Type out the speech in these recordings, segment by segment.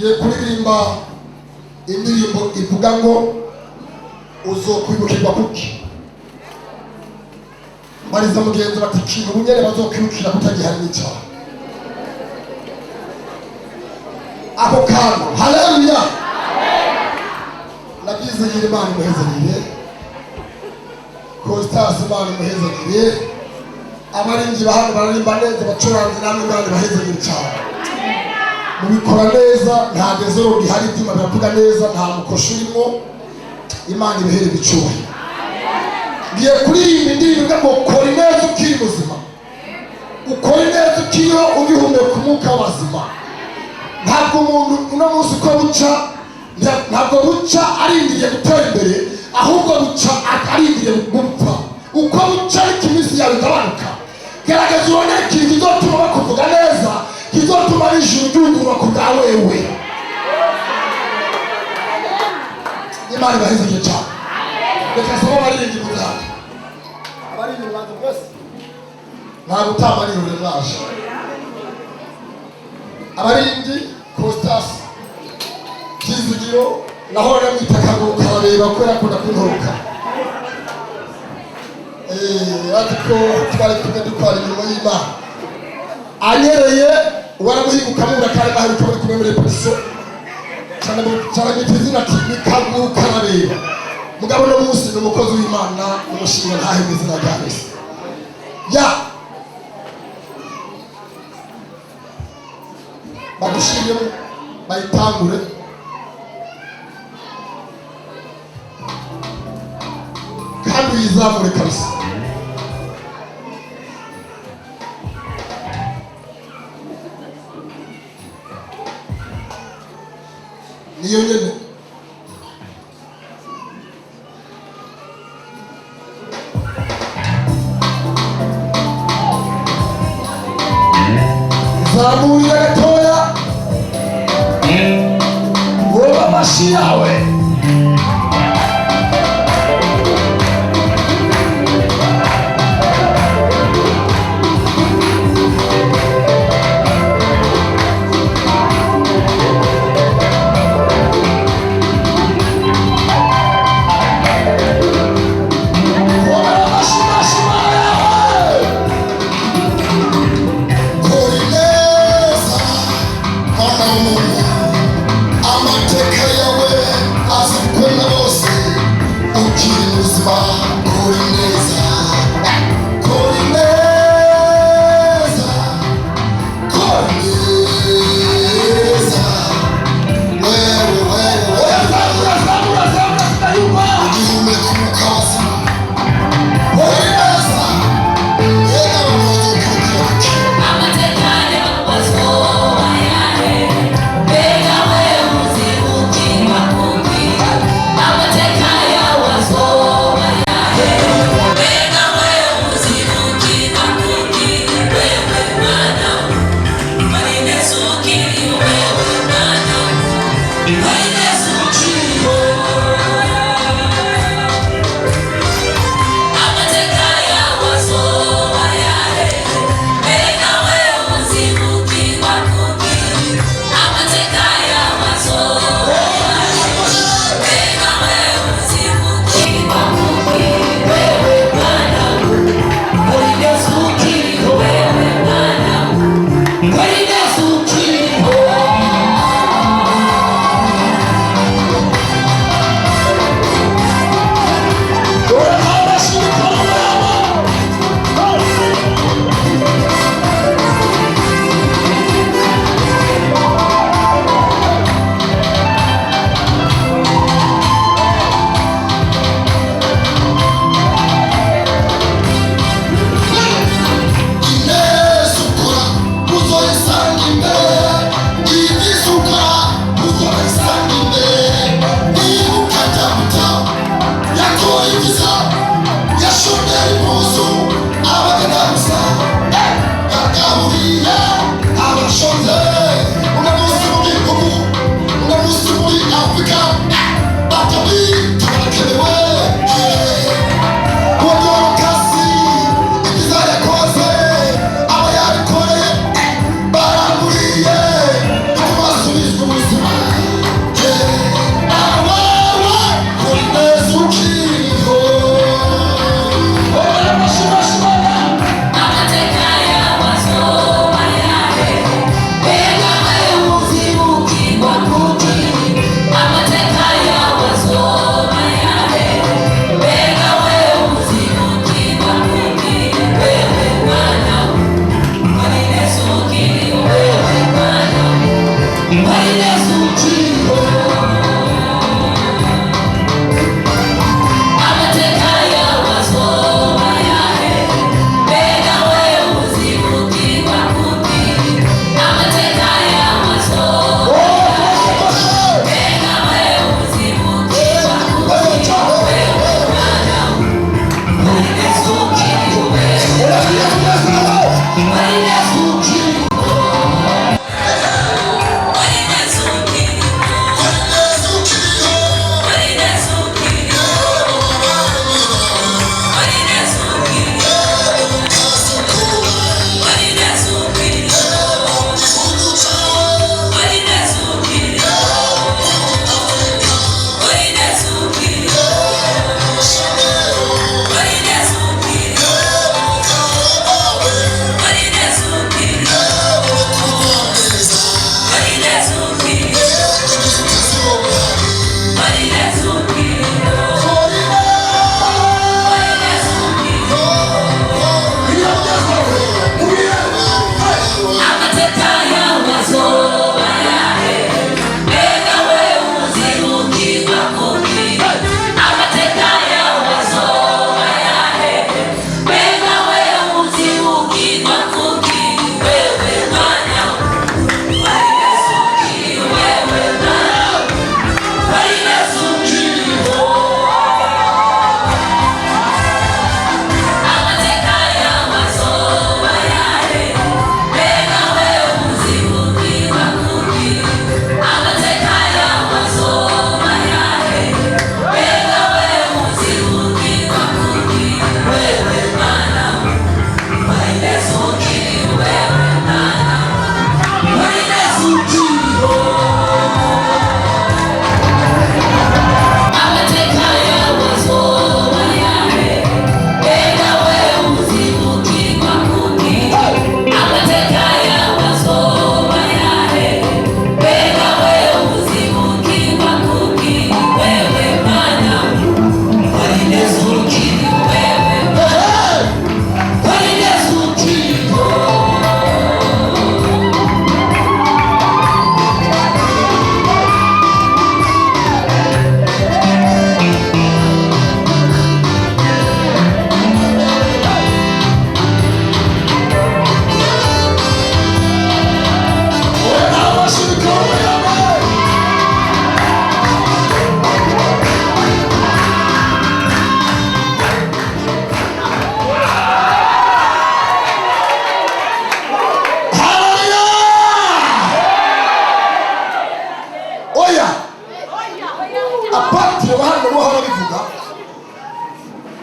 ngiye kuririmba indirimbo ivuga ngo uzokwibukirwa kuki. Mariza mugenzi bati kintu bunyere bazokwibukira kutagihari n'icyaha. Ako kantu haleluya. Nabyize nyiri Imana muhezaniye Costas Imana muhezaniye abarinzi bahano bararimba neza bacuranze namwe Imana bahezaniye cyane mubikora neza nta dezero bihari ibyuma biravuga neza nta mukosho urimo Imana ibihere bicyuhe. Ngiye kuririmba indirimbo ngo kora neza ukiri muzima ukora neza ukiriho ugihumeka umwuka w'abazima. Ntabwo umuntu uno munsi uko buca ntabwo buca arindiriye gutera imbere ahubwo buca arindiriye gupfa. Uko buca ariko iminsi yawe igabanuka gerageza ubone ikintu kizotuma bakuvuga neza kizotuma n'ijuru ryugurwa ku bwa wewe. Imana ibahezanye cyane. Reka saba abaririmbyi muzahane abaririmbyi banza bwose ntabwo utamanirure mwaje abaririmbyi Costas Kizugiro nahora namwita Kaguruka bareba ko yakunda kunturuka ariko twari kumwe dukora imirimo y'Imana anyereye waramuhinguka mubura kandi baheruka bari kumwe muri poliso cyane mitizina ati ni Kaguruka bareba mugabo no munsi n'umukozi w'Imana umushinga ntaheze izina rya Yesu ya badushimye bayitangure kandi uyizamure kabisa. Niyo nyene zamurira gatoya woba amashi yawe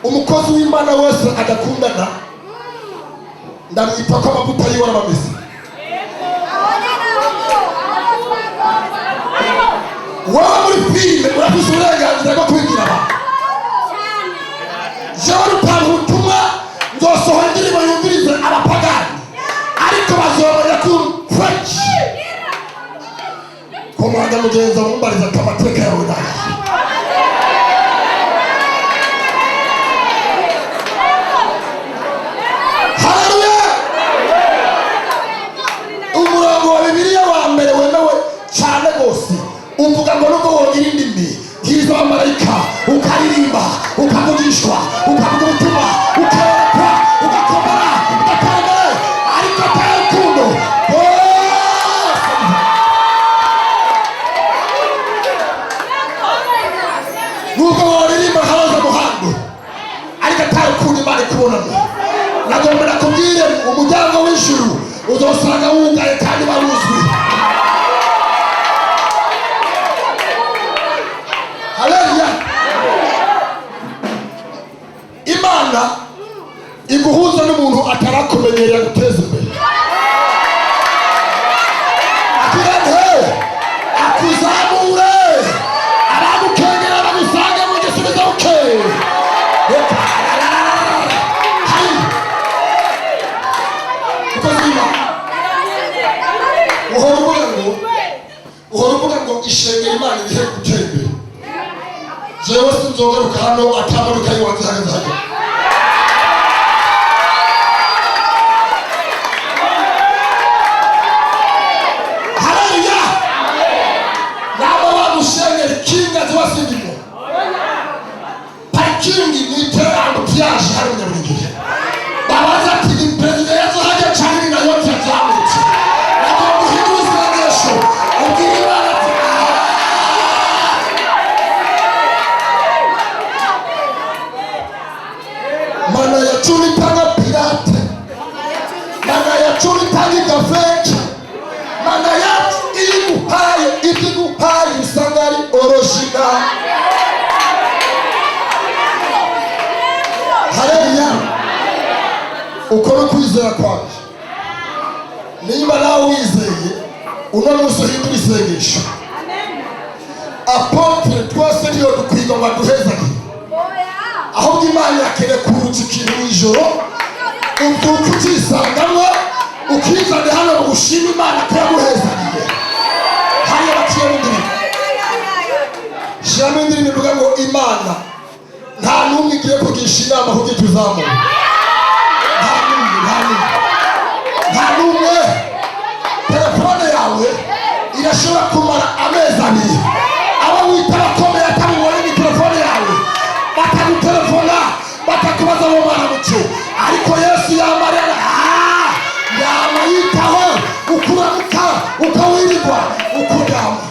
umukozi w'Imana wese adakundana ndamwita ko amavuta yiwe arabameze. Wowe muri filime urafise uburenganzira bwo kwigira abantu. Jewe rutanga ubutumwa nzosohora indirimbo yumvirize abapagani ariko bazobona ku French. Komanda mugenza mumbariza amateka yawe nayo. Uvuga ngo nuko wogira indimi nk'izo abamarayika ukaririmba ukavugishwa ukavuga ubutumwa ukerekwa ugakomera ugatangara ariko atari urukundo nuko woririmba haza muhando ariko atari urukundo Imana ikubonamo. Nagomba nakubwire umuryango w'ijuru uzosanga wugaye kandi baruzwi. Haleluya. Imana iguhuza n'umuntu atarakumenyereye guteza imbere. Akirante akuzamure abagukengera bagusange mu gisubizo uke. Uhora uvuga ngo ishengero Imana irihe gutera imbere. Jewe sinzogaruka hano atamanuka yiwanze hageze hano. Haleluya. kwanje. Niba nawe wizeye uno munsi uhindura isengesho, apotre twese niyo dukwiga ngo aduhezanye, ahubwo Imana yakeneye kuruta ikintu mw'ijoro ubyuka ukisangamo ukizane hano ngo ushime Imana ko yaguhezaniye. hariya baciye mu ndirimbo, shiramo indirimbo ivuga ngo Imana nta n'umwe igiye kugisha inama ahubwo tuzamura. Nta n'umwe telefone yawe irashobora kumara amezi abiri abo wita abakomeye atabibone ni telefone yawe, batagutelefona batakubaza mu maramuke, ariko Yesu yamarira yama yitaho ukuramuka ukawirirwa ukuryama.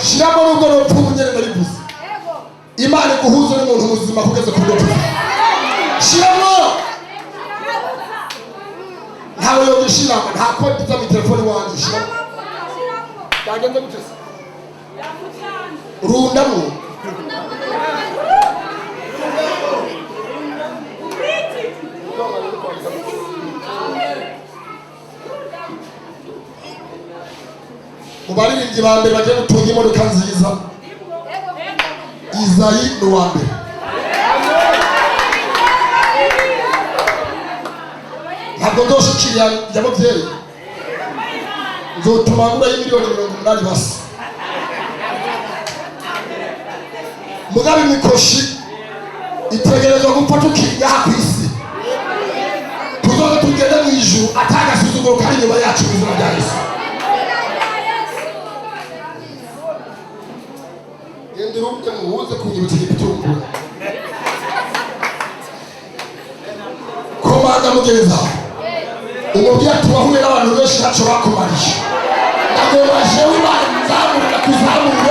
Shiramo nubwo n'urupfu nyene narivuze, Imana iguhuze n'umuntu muzima kugeze ku rwego. Shiramo ntawe yogishiramo, nta kodi za mi telefone wanje. Shiramo yagenze gutese rundamo mubaririmbyi ba mbere bagiye gutunga imodoka nziza, Izayi ni uwa mbere. Ntabwo ndoshikira ya muvyeyi, nzotuma ngura y'imiliyoni 80 basi. Mugabe imikoshi itegerezwa gupfa tukiga aha kw'isi, tuzoze tugende mw'ijuru atagasuzuguro kari inyuma yacu mu izina rya Yesu. Ndirumye muhuze kunyibutsa igitunguru komanda mugereza umubwira tubahuye n'abantu benshi ntacyo bakumariye, nagomba jewe Imana nzamurira kuzamura